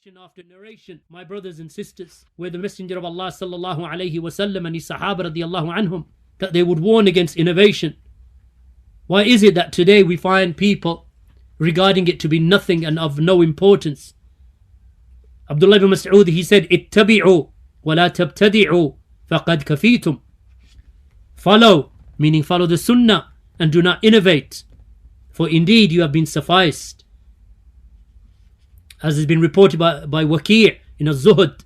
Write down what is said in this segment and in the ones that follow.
After narration, my brothers and sisters, where the Messenger of Allah sallallahu alayhi wasallam and his Sahaba radiallahu anhum, that they would warn against innovation. Why is it that today we find people regarding it to be nothing and of no importance? Abdullah ibn Mas'ud, he said, ittabi'u wa la tabtadi'u faqad kafitum. Follow, meaning follow the sunnah and do not innovate, for indeed you have been sufficed. As has been reported by Waqi' in Az-Zuhd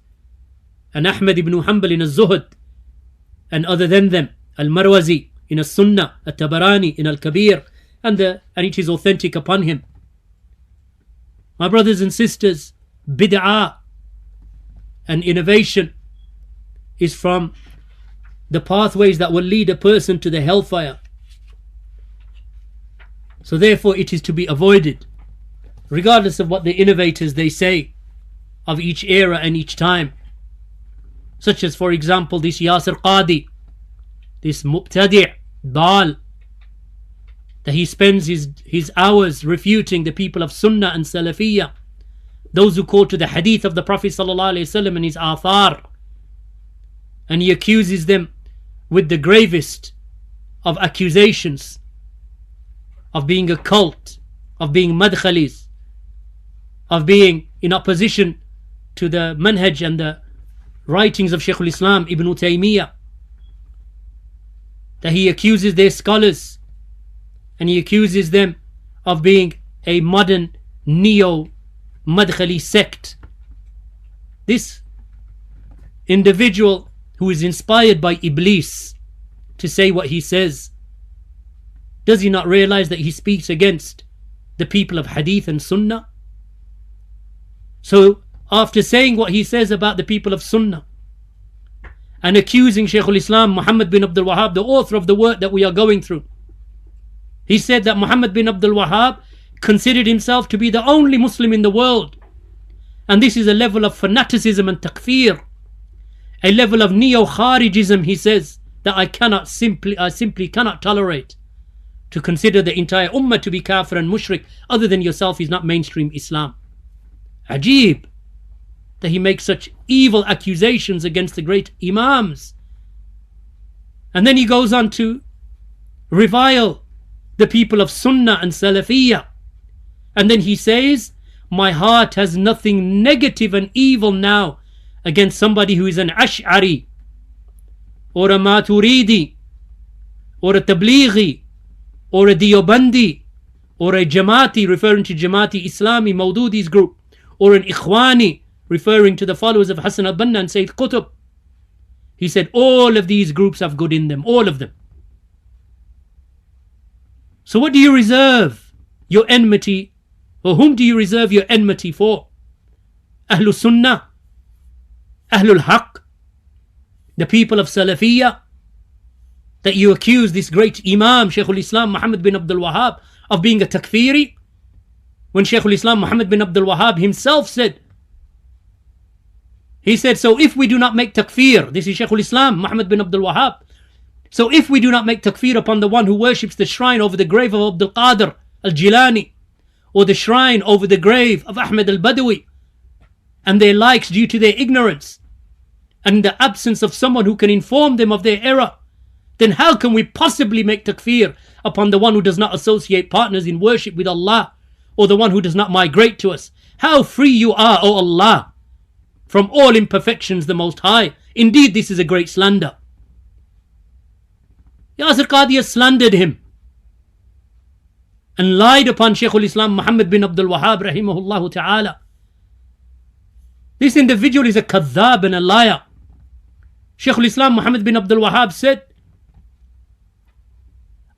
and Ahmad ibn Hanbal in Az-Zuhd and other than them, Al-Marwazi in As-Sunnah, At-Tabarani in Al-Kabir, and it is authentic upon him. My brothers and sisters, bid'ah and innovation is from the pathways that will lead a person to the hellfire. So therefore it is to be avoided, regardless of what the innovators they say of each era and each time. Such as, for example, this Yasir Qadhi, this Mubtadi' Dal, that he spends his hours refuting the people of Sunnah and Salafiyyah, those who call to the hadith of the Prophet ﷺ and his athar, and he accuses them with the gravest of accusations of being a cult, of being madkhalis, of being in opposition to the manhaj and the writings of Shaykh al-Islam Ibn Taymiyyah, that he accuses their scholars and he accuses them of being a modern neo-madkhali sect. This individual who is inspired by Iblis to say what he says, does he not realize that he speaks against the people of hadith and sunnah? So after saying what he says about the people of Sunnah and accusing Shaykh al-Islam Muhammad bin Abdul-Waahid, the author of the work that we are going through, he said that Muhammad bin Abdul-Waahid considered himself to be the only Muslim in the world, and this is a level of fanaticism and takfir, a level of neo-kharijism, he says, that I simply cannot tolerate. To consider the entire ummah to be kafir and mushrik other than yourself is not mainstream Islam. Ajib that he makes such evil accusations against the great imams. And then he goes on to revile the people of Sunnah and Salafiyyah. And then he says, my heart has nothing negative and evil now against somebody who is an Ash'ari or a Maturidi or a Tablighi or a Diyobandi or a Jamaati, referring to Jamaati Islami Mawdudi's group, or an Ikhwani, referring to the followers of Hassan al-Banna and Sayyid Qutb. He said all of these groups have good in them, all of them. So what do you reserve your enmity, or whom do you reserve your enmity for? Ahlul Sunnah, Ahlul Haqq, the people of Salafiyyah, that you accuse this great Imam, Shaykh al-Islam Muhammad bin Abdul-Waahid, of being a takfiri, when Shaykh al-Islam Muhammad bin Abdul-Waahid himself said, he said, so if we do not make takfir, this is Shaykh al-Islam Muhammad bin Abdul-Waahid, so if we do not make takfir upon the one who worships the shrine over the grave of Abdul Qadir al-Jilani, or the shrine over the grave of Ahmad al-Badawi, and their likes due to their ignorance, and the absence of someone who can inform them of their error, then how can we possibly make takfir upon the one who does not associate partners in worship with Allah, or the one who does not migrate to us? How free you are, O Allah, from all imperfections the Most High. Indeed, this is a great slander. Yasir Qadhi has slandered him and lied upon Shaykh al-Islam Muhammad bin Abdul-Waahid rahimahullah ta'ala. This individual is a kadhab and a liar. Shaykh al-Islam Muhammad bin Abdul-Waahid said,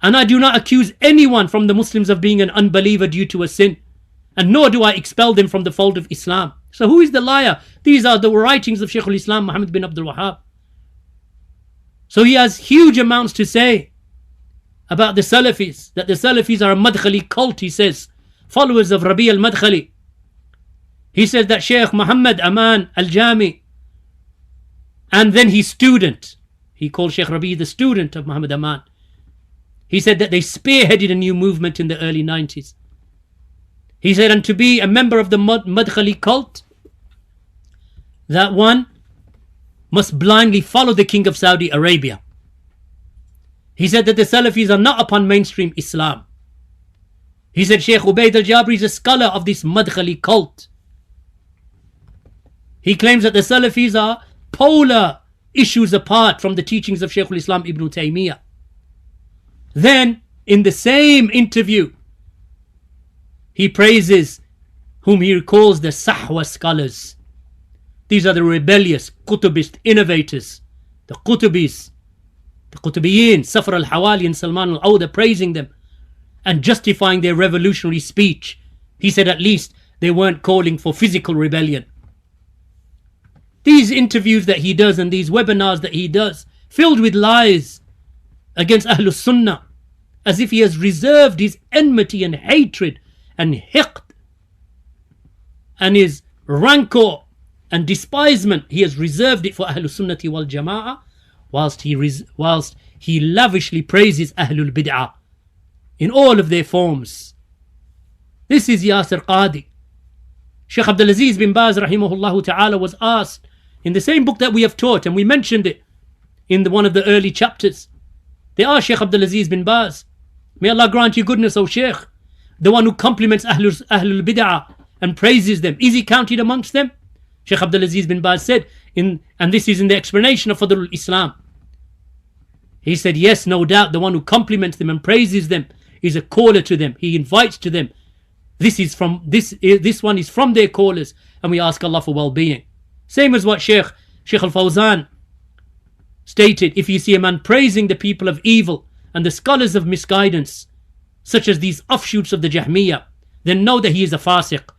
and I do not accuse anyone from the Muslims of being an unbeliever due to a sin, and nor do I expel them from the fold of Islam. So who is the liar? These are the writings of Shaykh al-Islam Muhammad bin Abdul-Waahid. So he has huge amounts to say about the Salafis, that the Salafis are a Madkhali cult, he says, followers of Rabi al-Madkhali. He says that Shaykh Muhammad Aman al-Jami and then his student, he called Shaykh Rabi the student of Muhammad Aman, he said that they spearheaded a new movement in the early 90s. He said, and to be a member of the Madkhali cult that one must blindly follow the king of Saudi Arabia. He said that the Salafis are not upon mainstream Islam. He said Sheikh Ubaid al-Jabri is a scholar of this Madkhali cult. He claims that the Salafis are polar issues apart from the teachings of Shaykh al-Islam Ibn Taymiyyah. Then, in the same interview, he praises whom he calls the Sahwa scholars. These are the rebellious Qutubist innovators, the Qutubis, the Qutubiyin, Safar al-Hawali and Salman al-Awda, praising them and justifying their revolutionary speech. He said at least they weren't calling for physical rebellion. These interviews that he does and these webinars that he does, filled with lies against Ahlus Sunnah, as if he has reserved his enmity and hatred and hiqd and his rancor and despisement, he has reserved it for Ahlus Sunnati wal Jama'ah, whilst he lavishly praises Ahlul Bid'ah in all of their forms. This is Yasir Qadhi. Shaykh Abdul-Aziz bin Baz rahimahullah ta'ala was asked in the same book that we have taught, and we mentioned it in one of the early chapters. They asked Shaykh Abdul-Aziz bin Baz, may Allah grant you goodness, O Shaykh, the one who compliments Ahlul Bid'ah and praises them, is he counted amongst them? Shaykh Abdul-Aziz bin Baz said, and this is in the explanation of Fadlul Islam, he said, yes, no doubt, the one who compliments them and praises them is a caller to them. He invites to them. This one is from their callers, and we ask Allah for well-being. Same as what Sheikh Al-Fawzan stated, if you see a man praising the people of evil and the scholars of misguidance, such as these offshoots of the Jahmiyyah, then know that he is a fasiq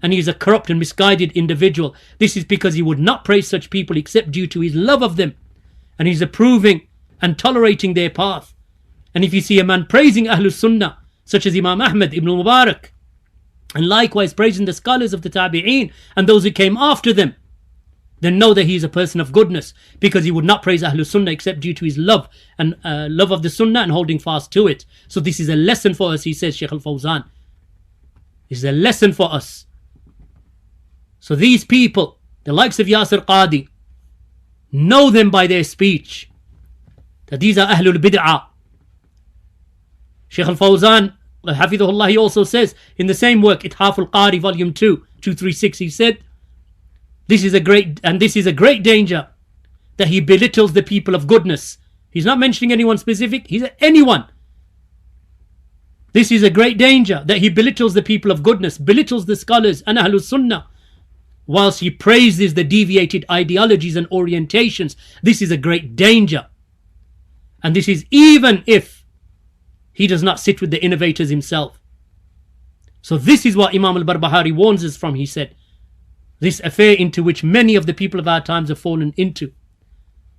and he is a corrupt and misguided individual. This is because he would not praise such people except due to his love of them, and he's approving and tolerating their path. And if you see a man praising Ahlus Sunnah, such as Imam Ahmad ibn Mubarak, and likewise praising the scholars of the Tabi'een and those who came after them, then know that he is a person of goodness, because he would not praise Ahlus Sunnah except due to his love and love of the Sunnah and holding fast to it. So this is a lesson for us, he says, Shaykh Al-Fawzan. This is a lesson for us. So these people, the likes of Yasir Qadhi, know them by their speech, that these are Ahlul Bid'ah. Shaykh Al-Fawzan, Hafidhullah, he also says in the same work, Ithaf al-Qari, volume 2, 236, he said, this is a great danger that he belittles the people of goodness. He's not mentioning anyone specific, he's anyone. This is a great danger that he belittles the people of goodness, belittles the scholars and Ahlus Sunnah, whilst he praises the deviated ideologies and orientations. This is a great danger. And this is even if he does not sit with the innovators himself. So this is what Imam al-Barbahari warns us from, he said. This affair into which many of the people of our times have fallen into.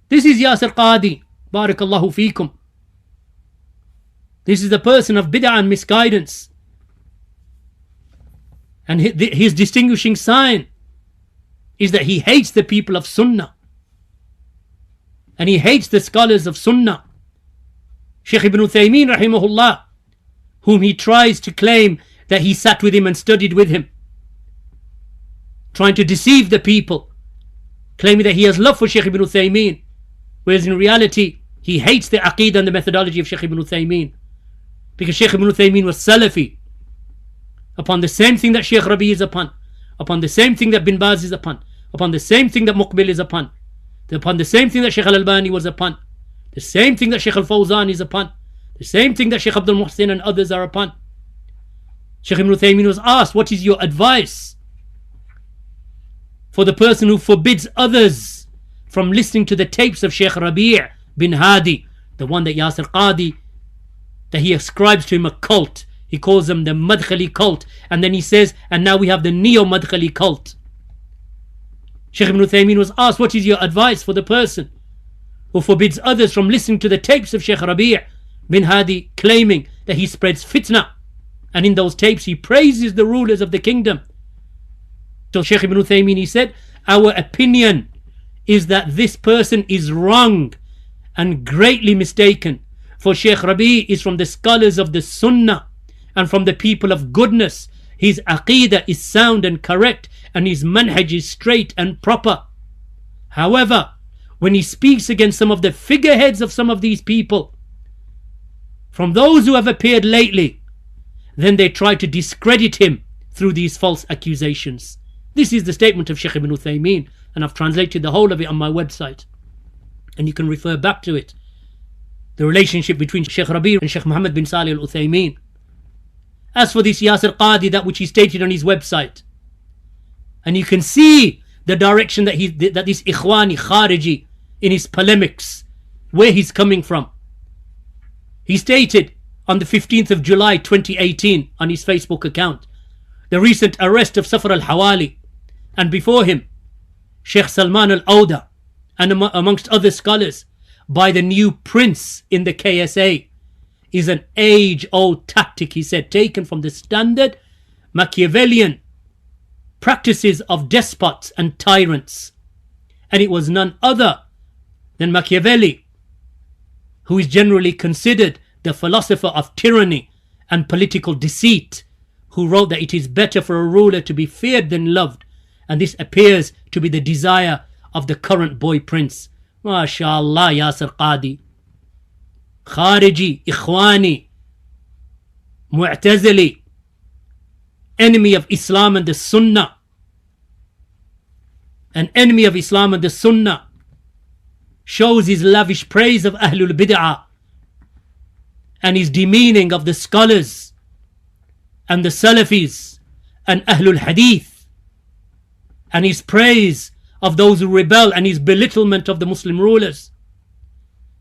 This is Yasir Qadhi, barakallahu feekum. This is a person of bid'ah and misguidance. And his distinguishing sign is that he hates the people of Sunnah. And he hates the scholars of Sunnah. Shaykh Ibn Uthaymeen rahimahullah, whom he tries to claim that he sat with him and studied with him, trying to deceive the people, claiming that he has love for Shaykh Ibn Uthaymeen, whereas in reality he hates the aqeedah and the methodology of Shaykh Ibn Uthaymeen, because Shaykh Ibn Uthaymeen was Salafi, upon the same thing that Shaykh Rabi is upon the same thing that Bin Baz is upon the same thing that Muqbil is upon the same thing that Shaykh Al-Albani was upon, the same thing that Shaykh Al-Fawzan is upon, the same thing that Shaykh Abdul Muhsin and others are upon. Shaykh Ibn Uthaymeen was asked, what is your advice for the person who forbids others from listening to the tapes of Shaykh Rabi' bin Hadi, the one that Yasir Qadhi, that he ascribes to him a cult. He calls them the Madkhali cult, and then he says, and now we have the Neo-Madkhali cult. Shaykh Ibn Uthaymeen was asked, what is your advice for the person who forbids others from listening to the tapes of Shaykh Rabi' bin Hadi, claiming that he spreads fitna, and in those tapes he praises the rulers of the kingdom? So Shaykh Ibn Uthaymeen, he said, our opinion is that this person is wrong and greatly mistaken, for Shaykh Rabi' is from the scholars of the Sunnah and from the people of goodness. His aqeedah is sound and correct, and his manhaj is straight and proper. However, when he speaks against some of the figureheads of some of these people, from those who have appeared lately, then they try to discredit him through these false accusations. This is the statement of Shaykh Ibn Uthaymeen, and I've translated the whole of it on my website, and you can refer back to it. The relationship between Shaykh Rabi' and Shaykh Muhammad bin Salih al-Uthaymeen. As for this Yasir Qadhi, that which he stated on his website, and you can see the direction that this Ikhwani Khariji in his polemics, where he's coming from. He stated on the 15th of July 2018 on his Facebook account, the recent arrest of Safar al-Hawali, and before him Sheikh Salman al-Awda, and amongst other scholars, by the new prince in the KSA, is an age-old tactic, he said, taken from the standard Machiavellian practices of despots and tyrants. And it was none other than Machiavelli, who is generally considered the philosopher of tyranny and political deceit, who wrote that it is better for a ruler to be feared than loved, and this appears to be the desire of the current boy prince. MashaAllah, Yasir Qadhi, Khariji, Ikhwani, Mu'tazili, enemy of Islam and the Sunnah, an enemy of Islam and the Sunnah, shows his lavish praise of Ahlul Bid'ah and his demeaning of the scholars and the Salafis and Ahlul Hadith, and his praise of those who rebel and his belittlement of the Muslim rulers.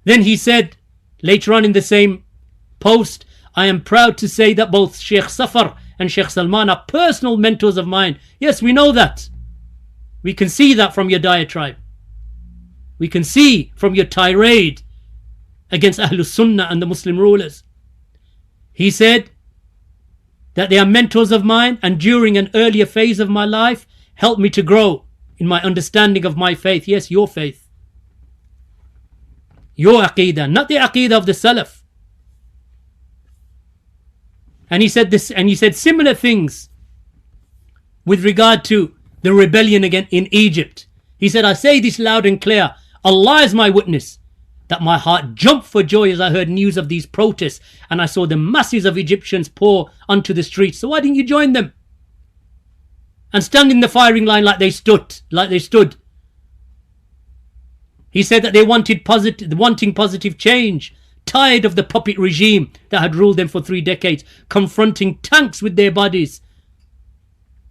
Then he said later on in the same post, I am proud to say that both Sheikh Safar and Sheikh Salman are personal mentors of mine. Yes, we know that. We can see that from your diatribe. We can see from your tirade against Ahlul Sunnah and the Muslim rulers. He said that they are mentors of mine, and during an earlier phase of my life helped me to grow in my understanding of my faith. Yes, your faith, your aqeedah, not the aqeedah of the Salaf. And he said this, and he said similar things with regard to the rebellion again in Egypt. He said, I say this loud and clear, Allah is my witness, that my heart jumped for joy as I heard news of these protests, and I saw the masses of Egyptians pour onto the streets. So why didn't you join them and stand in the firing line like they stood? He said that they wanting positive change, tired of the puppet regime that had ruled them for 3 decades, confronting tanks with their bodies.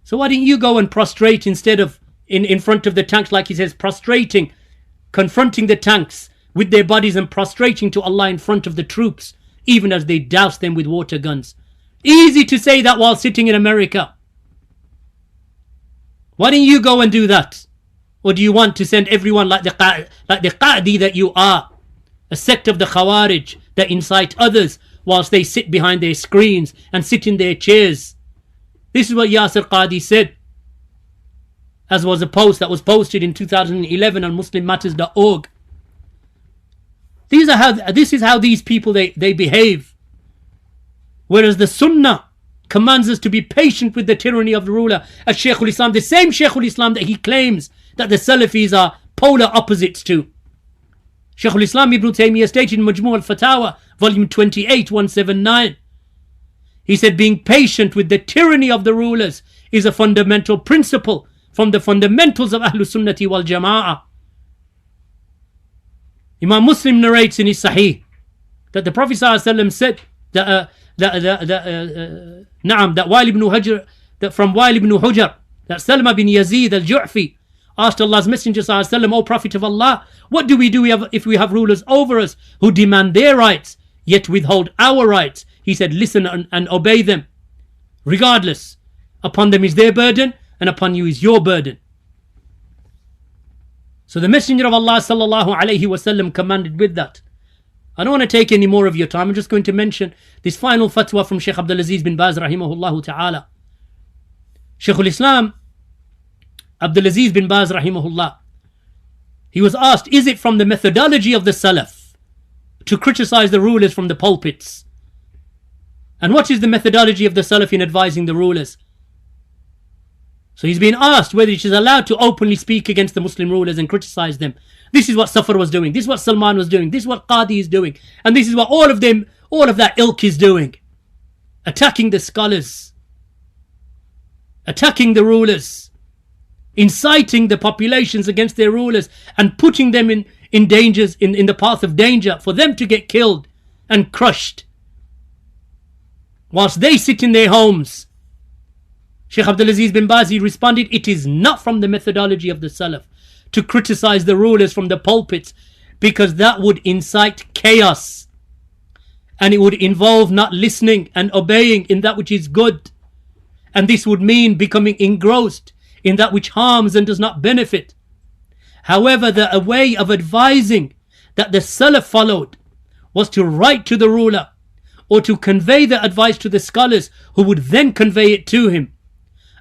So why didn't you go and prostrate instead of in front of the tanks, like he says, prostrating, confronting the tanks with their bodies and prostrating to Allah in front of the troops, even as they doused them with water guns? Easy to say that while sitting in America. Why didn't you go and do that? Or do you want to send everyone like the Qadhi that you are, a sect of the Khawarij that incite others whilst they sit behind their screens and sit in their chairs? This is what Yasir Qadhi said, as was a post that was posted in 2011 on muslimmatters.org. This is how these people they behave. Whereas the Sunnah commands us to be patient with the tyranny of the ruler. As Shaykhul Islam, the same Shaykhul Islam that he claims that the Salafis are polar opposites to. Shaykhul Islam Ibn Taymiyyah stated in Majmu' al-Fatawa, volume 28, 179. He said, being patient with the tyranny of the rulers is a fundamental principle from the fundamentals of Ahlus Sunnati wal Jama'ah. Imam Muslim narrates in his Sahih that the Prophet ﷺ said that Wa'il ibn Hujr, that from Wa'il ibn Hujr, that Salma bin Yazid al-Ju'fi asked Allah's Messenger ﷺ, O Prophet of Allah, what do we do if we have rulers over us who demand their rights yet withhold our rights? He said, listen and obey them. Regardless, upon them is their burden and upon you is your burden. So the Messenger of Allah sallallahu alayhi wasallam commanded with that. I don't want to take any more of your time. I'm just going to mention this final fatwa from Shaykh Abdul-Aziz bin Baz rahimahullah ta'ala. Shaykhul Islam Abdul-Aziz bin Baz rahimahullah, he was asked, is it from the methodology of the Salaf to criticize the rulers from the pulpits? And what is the methodology of the Salaf in advising the rulers? So he's been asked whether it is allowed to openly speak against the Muslim rulers and criticize them. This is what Safar was doing. This is what Salman was doing. This is what Qadhi is doing. And this is what all of that ilk is doing. Attacking the scholars. Attacking the rulers. Inciting the populations against their rulers and putting them in dangers, in the path of danger for them to get killed and crushed. Whilst they sit in their homes. Sheikh Abdulaziz bin Baz, he responded, it is not from the methodology of the Salaf to criticize the rulers from the pulpits, because that would incite chaos and it would involve not listening and obeying in that which is good, and this would mean becoming engrossed in that which harms and does not benefit. However, the way of advising that the Salaf followed was to write to the ruler or to convey the advice to the scholars who would then convey it to him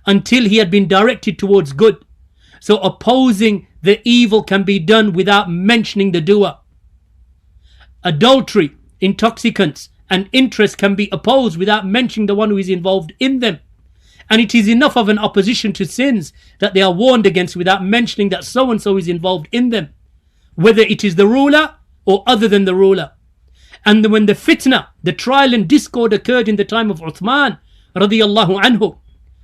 until he had been directed towards good. So opposing the evil can be done without mentioning the doer. Adultery, intoxicants and interest can be opposed without mentioning the one who is involved in them. And it is enough of an opposition to sins that they are warned against without mentioning that so and so is involved in them, whether it is the ruler or other than the ruler. And when the fitna, the trial and discord occurred in the time of Uthman radiyallahu anhu,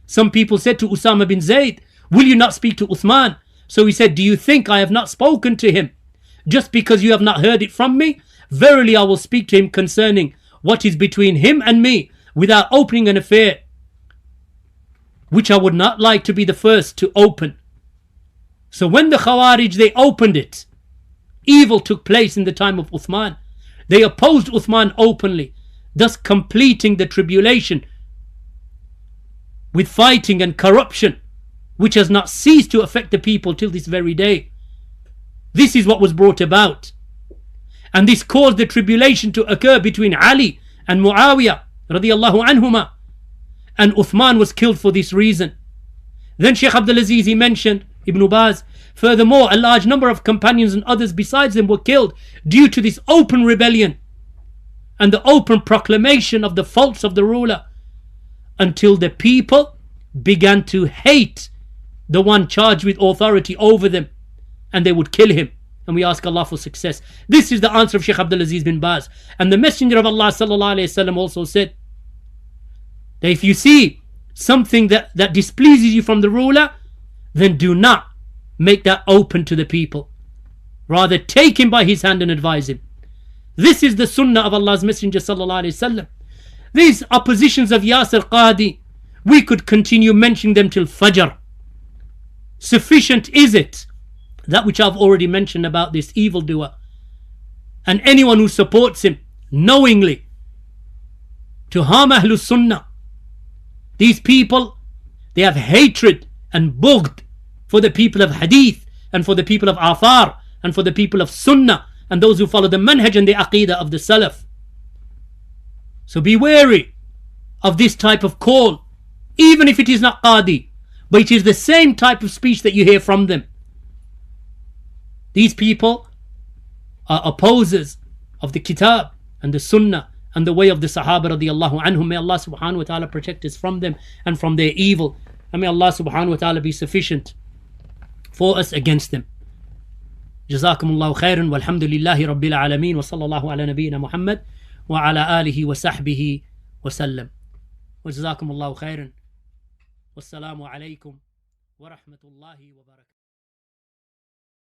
some people said to Usama bin Zayd, will you not speak to Uthman? So he said, do you think I have not spoken to him just because you have not heard it from me? Verily I will speak to him concerning what is between him and me without opening an affair which I would not like to be the first to open. So when the Khawarij, they opened it, evil took place in the time of Uthman. They opposed Uthman openly, thus completing the tribulation with fighting and corruption, which has not ceased to affect the people till this very day. This is what was brought about. And this caused the tribulation to occur between Ali and Muawiyah radiyallahu anhuma. And Uthman was killed for this reason. Then Sheikh Abdulaziz, he mentioned, Ibn Baz, furthermore, a large number of companions and others besides them were killed due to this open rebellion and the open proclamation of the faults of the ruler, until the people began to hate the one charged with authority over them, and they would kill him. And we ask Allah for success. This is the answer of Sheikh Abdulaziz bin Baz. And the Messenger of Allah sallallahu alayhi wasallam also said that if you see something that displeases you from the ruler, then do not make that open to the people. Rather take him by his hand and advise him. This is the sunnah of Allah's Messenger sallallahu alayhi wasallam. These oppositions of Yasir Qadhi, we could continue mentioning them till Fajr. Sufficient is it, that which I've already mentioned about this evildoer and anyone who supports him knowingly to harm Ahlus Sunnah. These people, they have hatred and bughd for the people of Hadith and for the people of Athar and for the people of Sunnah and those who follow the manhaj and the aqidah of the Salaf. So be wary of this type of call, even if it is not Qadhi, but it is the same type of speech that you hear from them. These people are opposers of the Kitab and the Sunnah and the way of the Sahaba radiyallahu anhum. May Allah subhanahu wa ta'ala protect us from them and from their evil. And may Allah subhanahu wa ta'ala be sufficient for us against them. Jazakumullahu khairan walhamdulillahi rabbil alameen wa sallallahu ala nabiyyina Muhammad wa ala alihi wa sahbihi wa sallam. Wa jazakumullahu khairan. Wassalamu alaikum wa rahmatullahi wa barakatuh.